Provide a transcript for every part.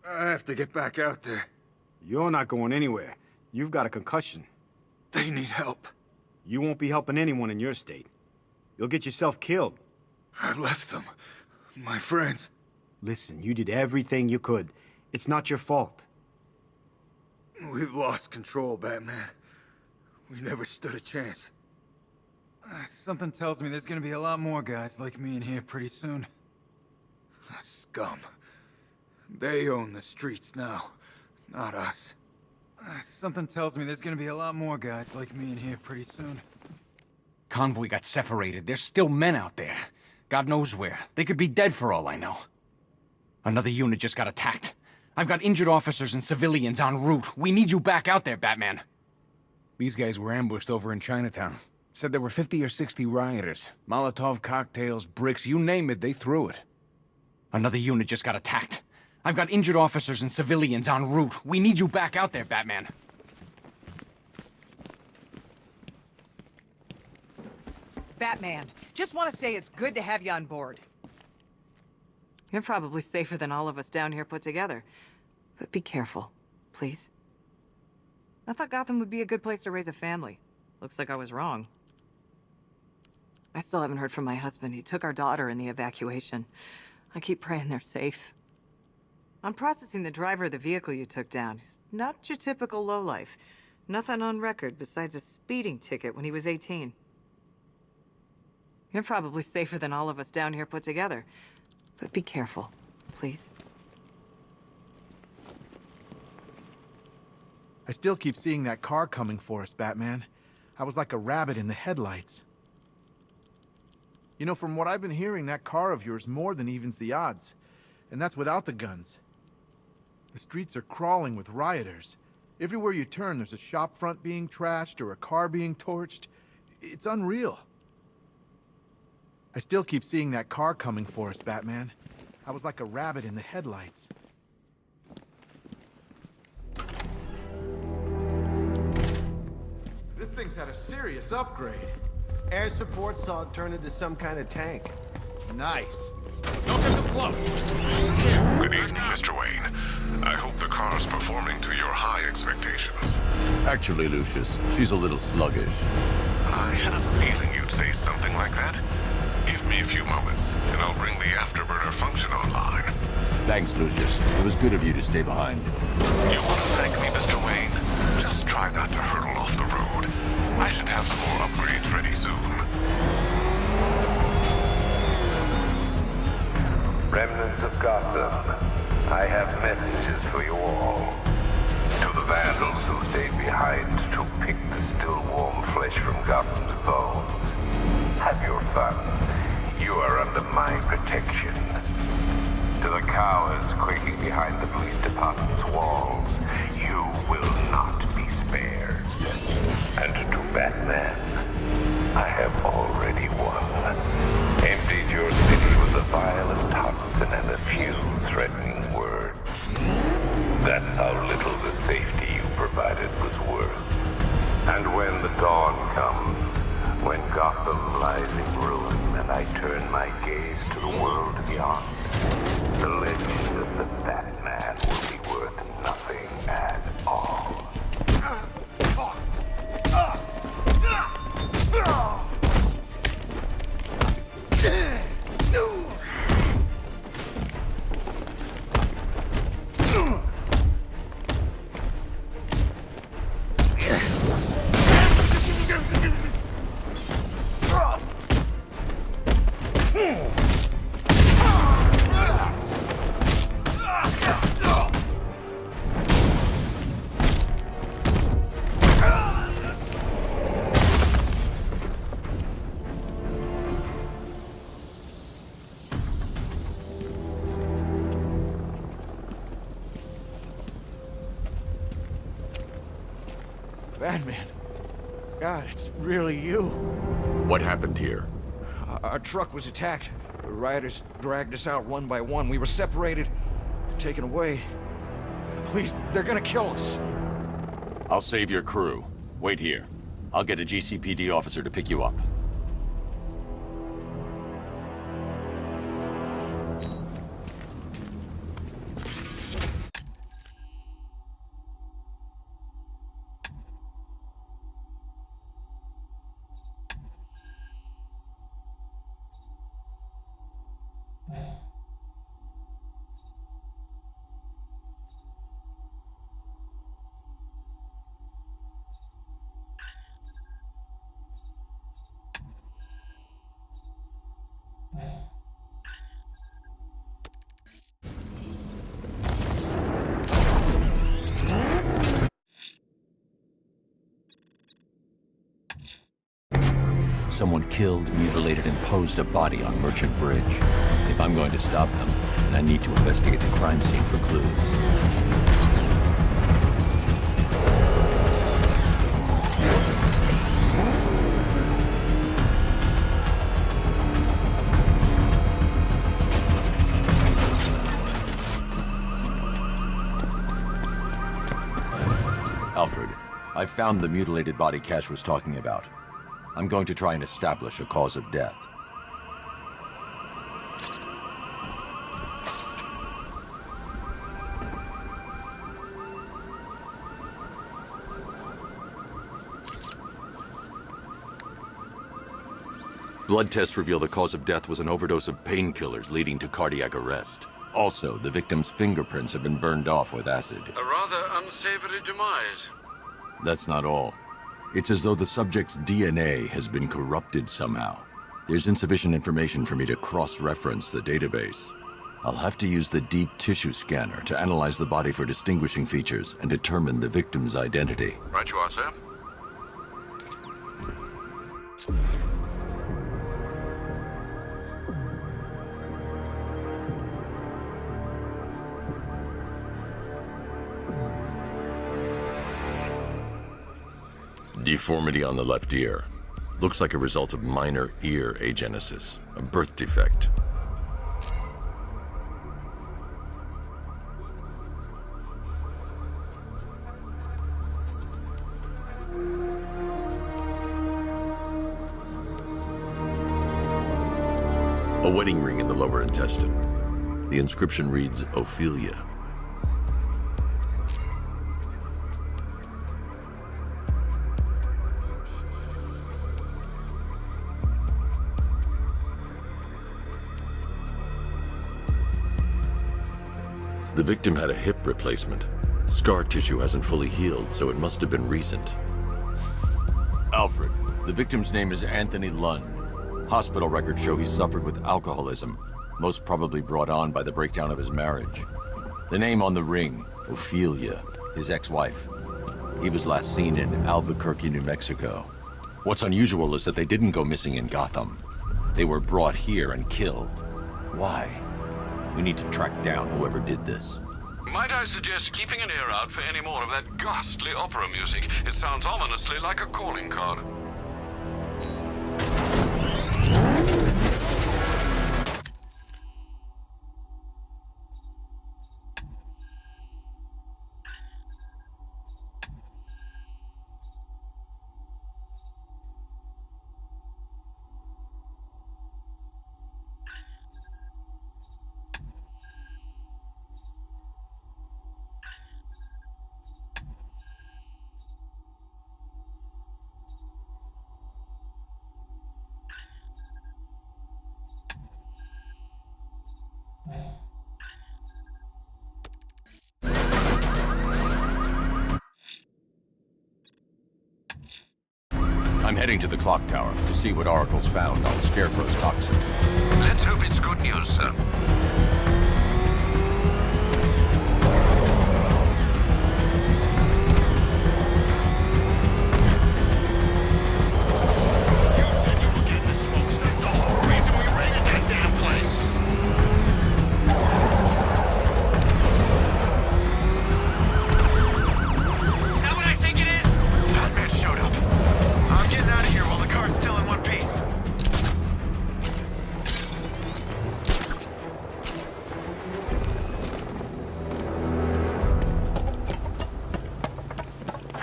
I have to get back out there. You're not going anywhere. You've got a concussion. They need help. You won't be helping anyone in your state. You'll get yourself killed. I left them. My friends. Listen, you did everything you could. It's not your fault. We've lost control, Batman. We never stood a chance. Something tells me there's gonna be a lot more guys like me in here pretty soon. Scum. They own the streets now, not us. Something tells me there's gonna be a lot more guys like me in here pretty soon. Convoy got separated. There's still men out there. God knows where. They could be dead for all I know. Another unit just got attacked. I've got injured officers and civilians en route. We need you back out there, Batman. These guys were ambushed over in Chinatown. Said there were 50 or 60 rioters. Molotov cocktails, bricks, you name it, they threw it. Another unit just got attacked. I've got injured officers and civilians en route. We need you back out there, Batman. Batman, just want to say it's good to have you on board. You're probably safer than all of us down here put together. But be careful, please. I thought Gotham would be a good place to raise a family. Looks like I was wrong. I still haven't heard from my husband. He took our daughter in the evacuation. I keep praying they're safe. I'm processing the driver of the vehicle you took down. He's not your typical lowlife. Nothing on record besides a speeding ticket when he was 18. You're probably safer than all of us down here put together. But be careful, please. I still keep seeing that car coming for us, Batman. I was like a rabbit in the headlights. You know, from what I've been hearing, that car of yours more than evens the odds. And that's without the guns. The streets are crawling with rioters. Everywhere you turn, there's a shop front being trashed or a car being torched. It's unreal. I still keep seeing that car coming for us, Batman. I was like a rabbit in the headlights. This thing's had a serious upgrade. Air support saw it turn into some kind of tank. Nice. Don't get too close! Good evening, Mr. Wayne. I hope the car's performing to your high expectations. Actually, Lucius, she's a little sluggish. I had a feeling you'd say something like that. Give me a few moments, and I'll bring the afterburner function online. Thanks, Lucius. It was good of you to stay behind. You want to thank me, Mr. Wayne? Just try not to hurtle off the road. I should have some more upgrades ready soon. Remnants of Gotham, I have messages for you all. To the vandals who stayed behind to pick the still warm flesh from Gotham's bones. Have your fun. You are under my protection. To the cowards quaking behind the police department's walls, you will not be spared. And to Batman, I have already won. Emptied your city with a violent toxin and a few threatening words. That's how little the safety you provided was worth. And when the dawn comes, when Gotham lies in ruin and I turn my gaze to the world beyond, the legend of the Batman will be worth nothing at all. Batman. God, it's really you. What happened here? Our truck was attacked. The rioters dragged us out one by one. We were separated, taken away. Please, they're gonna kill us. I'll save your crew. Wait here. I'll get a GCPD officer to pick you up. Someone killed, mutilated, and posed a body on Merchant Bridge. If I'm going to stop them, then I need to investigate the crime scene for clues. Alfred, I found the mutilated body Cash was talking about. I'm going to try and establish a cause of death. Blood tests reveal the cause of death was an overdose of painkillers leading to cardiac arrest. Also, the victim's fingerprints have been burned off with acid. A rather unsavory demise. That's not all. It's as though the subject's DNA has been corrupted somehow. There's insufficient information for me to cross-reference the database. I'll have to use the deep tissue scanner to analyze the body for distinguishing features and determine the victim's identity. Right you are, sir. Deformity on the left ear. Looks like a result of minor ear agenesis, a birth defect. A wedding ring in the lower intestine. The inscription reads, Ophelia. The victim had a hip replacement. Scar tissue hasn't fully healed, so it must have been recent. Alfred, the victim's name is Anthony Lund. Hospital records show he suffered with alcoholism, most probably brought on by the breakdown of his marriage. The name on the ring, Ophelia, his ex-wife. He was last seen in Albuquerque, New Mexico. What's unusual is that they didn't go missing in Gotham. They were brought here and killed. Why? We need to track down whoever did this. Might I suggest keeping an ear out for any more of that ghastly opera music? It sounds ominously like a calling card. I'm heading to the clock tower to see what Oracle's found on Scarecrow's toxin. Let's hope it's good news, sir. You said you were getting the smokes. That's the whole reason we raided that damn place. Is that what I think it is? Batman showed up. I'm getting out of here while the car's still in one piece.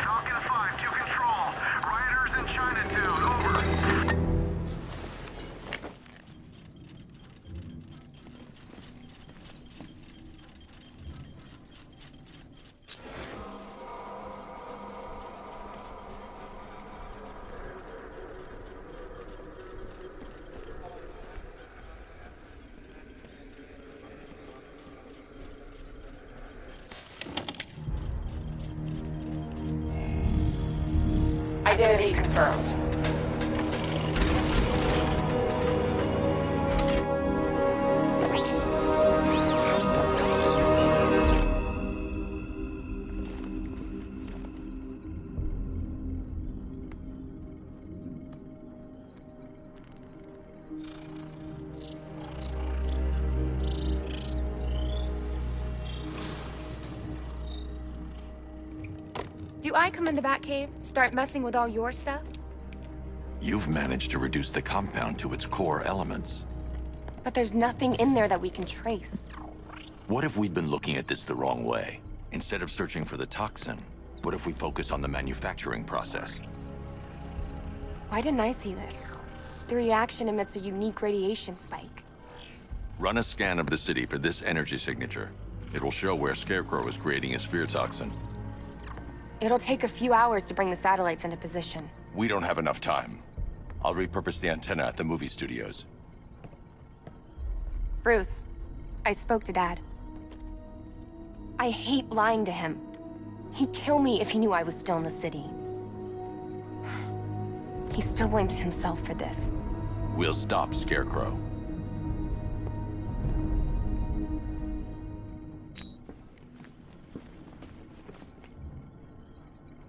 Falcon 5 to control. Riders in Chinatown, over. Identity confirmed. Do I come in the Batcave, start messing with all your stuff? You've managed to reduce the compound to its core elements. But there's nothing in there that we can trace. What if we'd been looking at this the wrong way? Instead of searching for the toxin, what if we focus on the manufacturing process? Why didn't I see this? The reaction emits a unique radiation spike. Run a scan of the city for this energy signature. It will show where Scarecrow is creating his fear toxin. It'll take a few hours to bring the satellites into position. We don't have enough time. I'll repurpose the antenna at the movie studios. Bruce, I spoke to Dad. I hate lying to him. He'd kill me if he knew I was still in the city. He still blames himself for this. We'll stop Scarecrow.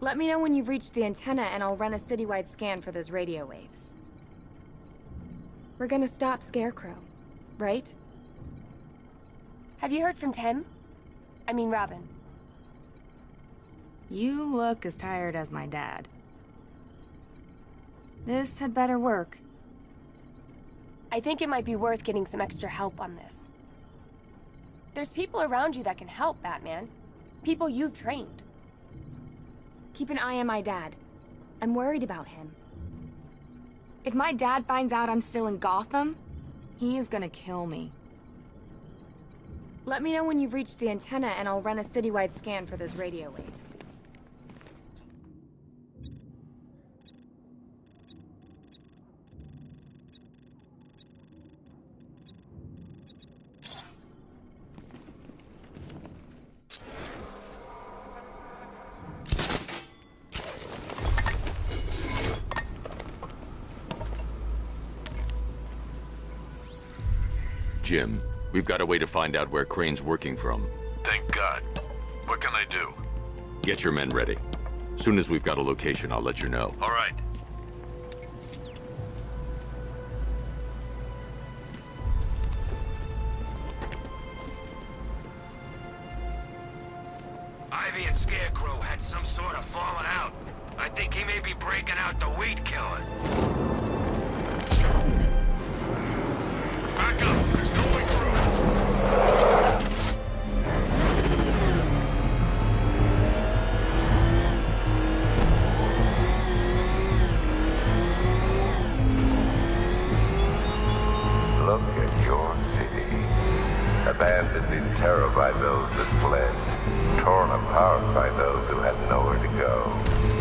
Let me know when you've reached the antenna and I'll run a citywide scan for those radio waves. We're gonna stop Scarecrow, right? Have you heard from Tim? I mean Robin. You look as tired as my dad. This had better work. I think it might be worth getting some extra help on this. There's people around you that can help, Batman. People you've trained. Keep an eye on my dad. I'm worried about him. If my dad finds out I'm still in Gotham, He is gonna kill me. let me know when you've reached the antenna and I'll run a citywide scan for those radio waves. Jim, we've got a way to find out where Crane's working from. Thank God. What can I do? Get your men ready. Soon as we've got a location, I'll let you know. All right. Ivy and Scarecrow had some sort of falling out. I think he may be breaking out the weed killer. Back up! There's no way through! Look at your city. Abandoned in terror by those that fled. Torn apart by those who had nowhere to go.